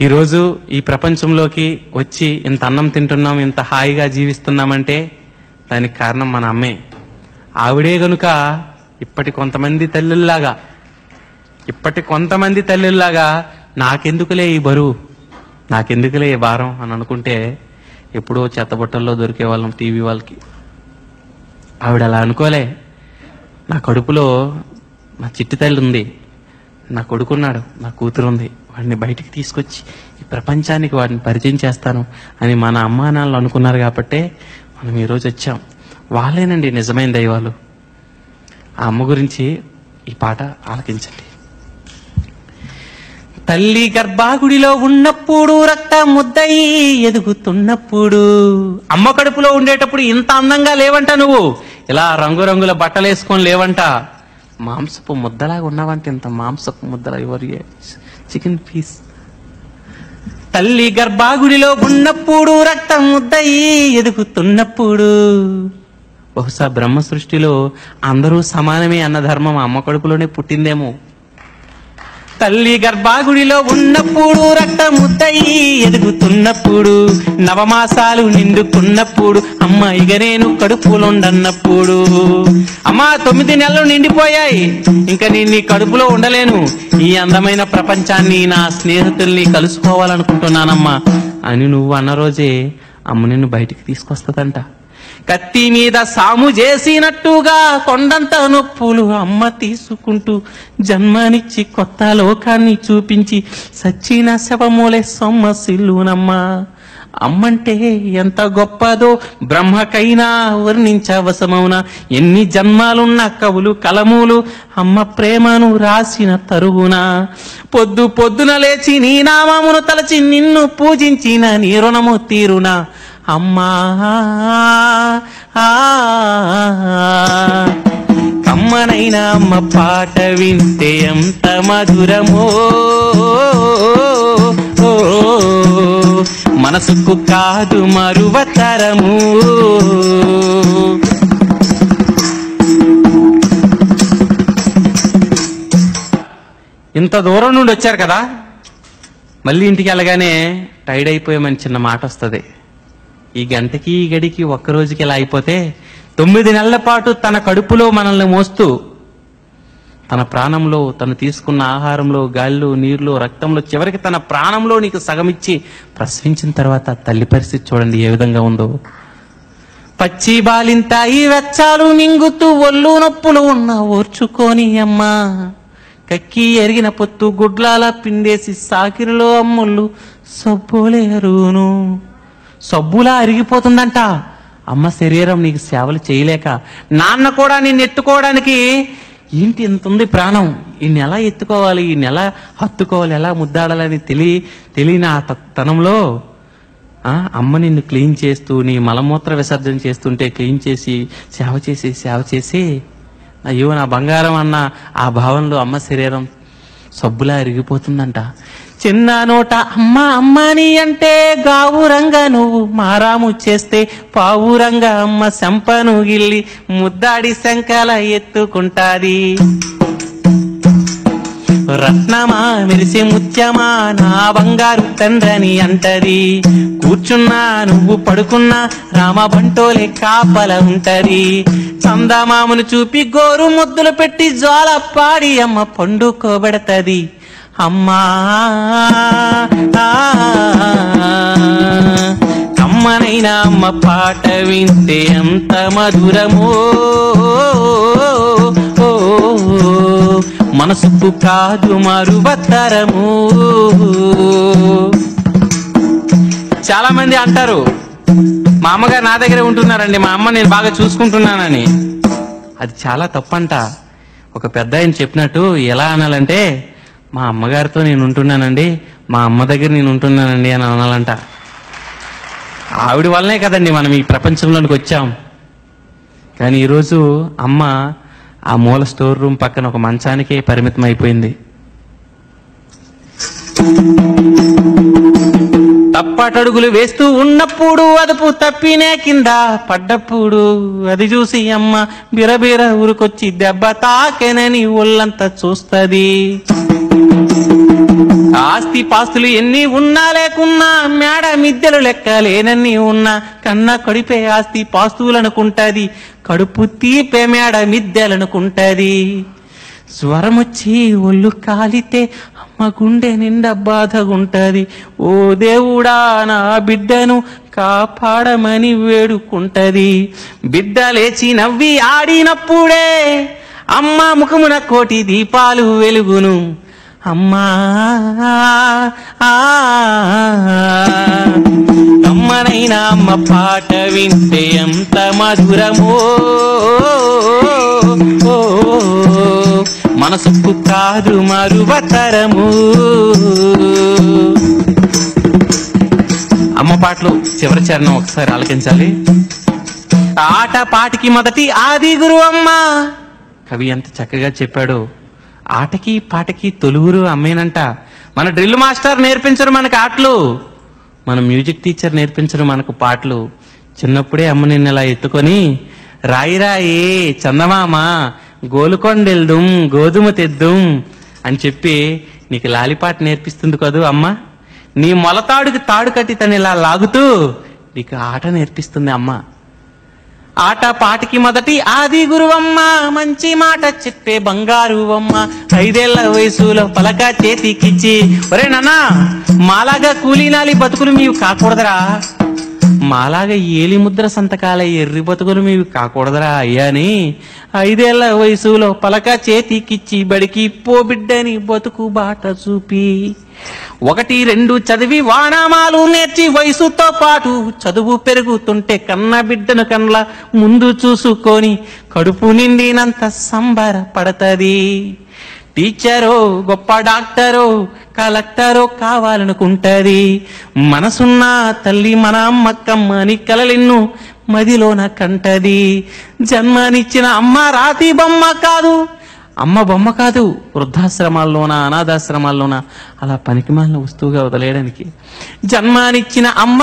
ఈరోజు ఈ ప్రపంచంలోకి వచ్చి ఇంత అన్నం తింటున్నాం, ఇంత హాయిగా జీవిస్తున్నామంటే దానికి కారణం మన అమ్మే. ఆవిడే గనుక ఇప్పటి కొంతమంది తల్లుల్లాగా నాకెందుకులే ఈ బరువు, నాకెందుకులే ఈ భారం అని అనుకుంటే ఎప్పుడో చెత్తబుట్టల్లో దొరికే వాళ్ళం టీవీ వాళ్ళకి. ఆవిడ అలా అనుకోలే. నా కడుపులో నా చిట్టి తల్లి ఉంది, నా కొడుకున్నాడు, నా కూతురు ఉంది, వాడిని బయటికి తీసుకొచ్చి ఈ ప్రపంచానికి వాడిని పరిచయం చేస్తాను అని మన అమ్మా నాన్నలు అనుకున్నారు కాబట్టే మనం ఈరోజు వచ్చాం. వాళ్ళేనండి నిజమైన దైవాలు. ఆ అమ్మ గురించి ఈ పాట ఆలకించండి. తల్లి గర్భాగుడిలో ఉన్నప్పుడు రక్త ముద్దయి ఎదుగుతున్నప్పుడు, అమ్మ కడుపులో ఉండేటప్పుడు ఇంత అందంగా లేవంట, నువ్వు ఇలా రంగురంగుల బట్టలు వేసుకొని లేవంట, మాంసపు ముద్దలాగా ఉన్నావంటే, ఇంత మాంసపు ముద్దలా ఎవరు చికెన్ పీస్. తల్లి గర్భాగుడిలో ఉన్నప్పుడు రక్తం ముద్దయి ఎదుగుతున్నప్పుడు, బహుశా బ్రహ్మ సృష్టిలో అందరూ సమానమే అన్న ధర్మం అమ్మ కడుపులోనే పుట్టిందేమో. తల్లి గర్భాగుడిలో ఉన్నప్పుడు రక్తం ముద్దయి ఎదుగుతున్నప్పుడు, నవమాసాలు నిండుకున్నప్పుడు, అమ్మ ఇక నేను కడుపులోండన్నప్పుడు, అమ్మా 9 నెలలు నిండిపోయాయి, ఇంకా నేను నీ కడుపులో ఉండలేను, ఈ అందమైన ప్రపంచాన్ని నా స్నేహితుల్ని కలుసుకోవాలనుకుంటున్నానమ్మా అని నువ్వు అన్న రోజే అమ్మ నిన్ను బయటికి తీసుకొస్తుందంట. కత్తి మీద సాము చేసినట్టుగా కొండంత నొప్పులు అమ్మ తీసుకుంటూ జన్మనిచ్చి కొత్త లోకాన్ని చూపించి సచ్చిన శవమూలే సొమ్మసిల్లునమ్మా. అమ్మంటే ఎంత గొప్పదో బ్రహ్మకైనా వర్ణించవసమౌనా. ఎన్ని జన్మాలున్న కవులు కలములు అమ్మ ప్రేమను రాసిన తరుగునా. పొద్దున లేచి నీ నామమును తలచి నిన్ను పూజించిన నీ రుణము తీరునా. అమ్మా కమ్మనైనా అమ్మ పాట వింటే ఎంత మధురమో, మనసుకు కాదు మరువతరము. ఇంత దూరం నుండి వచ్చారు కదా, మళ్ళీ ఇంటికి వెళ్ళగానే టైర్డ్ అయిపోయామని చిన్న మాట వస్తుంది. ఈ గంటకి ఈ గడికి ఒక్కరోజుకి ఇలా అయిపోతే 9 నెలల పాటు తన కడుపులో మనల్ని మోస్తూ, తన ప్రాణంలో తను తీసుకున్న ఆహారంలో, గాలిలో, నీరులో, రక్తంలో, చివరికి తన ప్రాణంలో నీకు సగమిచ్చి ప్రసవించిన తర్వాత తల్లి పరిస్థితి చూడండి ఏ విధంగా ఉందో. పచ్చి బాలింతాయి వెచ్చాలు మింగుతూ ఒళ్ళు నొప్పులు ఉన్న ఓర్చుకొని అమ్మా, కక్కి ఎరిగిన పొత్తు గుడ్లాల పిండేసి సాకిరిలో అమ్ముళ్ళు సబ్బులేరును. సబ్బులా అరిగిపోతుందంట అమ్మ శరీరం నీకు సేవలు చేయలేక. నాన్న కూడా నిన్ను ఎత్తుకోవడానికి ఏంటి ఇంత ఉంది ప్రాణం, ఈయన ఎలా ఎత్తుకోవాలి, ఈయన ఎలా హత్తుకోవాలి, ఎలా ముద్దాడాలని తెలియని ఆ తనంలో అమ్మ నిన్ను క్లీన్ చేస్తూ నీ మలమూత్ర విసర్జన చేస్తుంటే క్లీన్ చేసి సేవ చేసి అయ్యో నా బంగారం అన్న ఆ భావంలో అమ్మ శరీరం సబ్బులా అరిగిపోతుందంట. చిన్న నోట అమ్మ అమ్మని అంటే గావురంగా నువ్వు మారాము చేస్తే పావురంగా అమ్మ శంపను గిల్లి ముద్దాడి శంకల ఎత్తుకుంటాది. రత్నమా మెరిసే ముత్యమా నా బంగారు తండ్రని అంటది. కూర్చున్నా నువ్వు పడుకున్నా రామ బంటోలే కాపల ఉంటది. చందమామను చూపి గోరు ముద్దులు పెట్టి జ్వాల పాడి అమ్మ పండుకోబెడతది. అమ్మా కమ్మనైనా అమ్మ పాట వింటే ఎంత మధురమో, మనసుకు కాదు మరువతరము. చాలా మంది అంటారు మా అమ్మగారు నా దగ్గరే ఉంటున్నారండి, మా అమ్మ నేను బాగా చూసుకుంటున్నానని. అది చాలా తప్పంట. ఒక పెద్ద ఆయన చెప్పినట్టు ఎలా అనాలంటే, మా అమ్మగారితో నేను ఉంటున్నానండి, మా అమ్మ దగ్గర నేను ఉంటున్నానండి అని అనాలంట. ఆవిడ వల్లనే కదండి మనం ఈ ప్రపంచంలోనికి వచ్చాం. కానీ ఈరోజు అమ్మ ఆ మూల స్టోర్ రూమ్ పక్కన ఒక మంచానికే పరిమితం అయిపోయింది. తప్పటడుగులు వేస్తూ ఉన్నప్పుడు అదుపు తప్పినే కింద పడ్డప్పుడు అది చూసి అమ్మ బిరబిర ఊరుకొచ్చి దెబ్బ తాకెనని ఒళ్ళంతా చూస్తది. ఆస్తి పాస్తులు ఎన్ని ఉన్నా లేకున్నా, మేడ మిద్దెలు లెక్కలేనన్ని ఉన్నా, కన్న కడిపే ఆస్తి పాస్తులనుకుంటది, కడుపు తీపే మేడ మిద్దెలనుకుంటది. స్వరమొచ్చి ఒళ్ళు కాలితే అమ్మ గుండె నిండా బాధగుంటది. ఓ దేవుడా నా బిడ్డను కాపాడమని వేడుకుంటది. బిడ్డ లేచి నవ్వి ఆడినప్పుడే అమ్మ ముఖమున కోటి దీపాలు వెలుగును. అమ్మా అమ్మనైనా అమ్మ పాట వింటే ఎంత మధురమో, మనసుకు కాదు మరువతరము. అమ్మ పాటలు చివరి చరణం ఒకసారి ఆలకించాలి. ఆట పాటికి మొదటి ఆది గురు అమ్మ. కవి ఎంత చక్కగా చెప్పాడు. ఆటకి పాటకి తొలుగురు అమ్మేనంట. మన డ్రిల్ మాస్టర్ నేర్పించరు మనకు ఆటలు, మన మ్యూజిక్ టీచర్ నేర్పించరు మనకు పాటలు. చిన్నప్పుడే అమ్మ నిన్ను ఇలా ఎత్తుకొని రాయి రాయి చందమామ గోలుకొండెల్దుం గోధుమ తెద్దుం అని చెప్పి నీకు లాలిపాట నేర్పిస్తుంది కదూ అమ్మ. నీ మొలతాడుకి తాడు కట్టి తను ఇలా లాగుతూ నీకు ఆట నేర్పిస్తుంది అమ్మ. ఆట పాటికి మొదటి ఆది గురువమ్మ, మంచి మాట చెప్పే బంగారు అమ్మ. 5 ఏళ్ల వయసులో పలక చేతికిచ్చి, ఒరే నాన్నా మాలాగా కూలీనాలి బతుకులు మీవి కాకూడదురా, మాలాగా ఏలి ముద్ర సంతకాల ఎర్రి బతుకులు మీవి కాకూడదురా అయ్యా అని 5 ఏళ్ల వయసులో పలక చేతికిచ్చి బడికి పో బిడ్డని బతుకు బాట చూపి, 1, 2 చదివి వానామాలు నేర్చి వయసుతో పాటు చదువు పెరుగుతుంటే కన్న బిడ్డను కన్ల ముందు చూసుకొని కడుపు నిండినంత సంబర పడతది. టీచరో గొప్ప డాక్టరో కలెక్టరో కావాలనుకుంటది. మనసున్న తల్లి మన అమ్మకమ్మని కలలెన్ను మదిలోన కంటది. జన్మనిచ్చిన అమ్మ రాతి బొమ్మ కాదు, అమ్మ బొమ్మ కాదు. వృద్ధాశ్రమాల్లోన అనాథాశ్రమాల్లోన అలా పనికిమాలిన వస్తువుగా వదిలేయడానికి. జన్మనిచ్చిన అమ్మ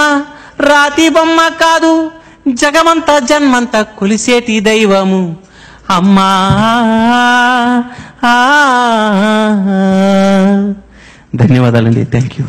రాతి బొమ్మ కాదు, జగమంతా జన్మంతా కొలిసేటి దైవము అమ్మా. ధన్యవాదాలండి. Thank you.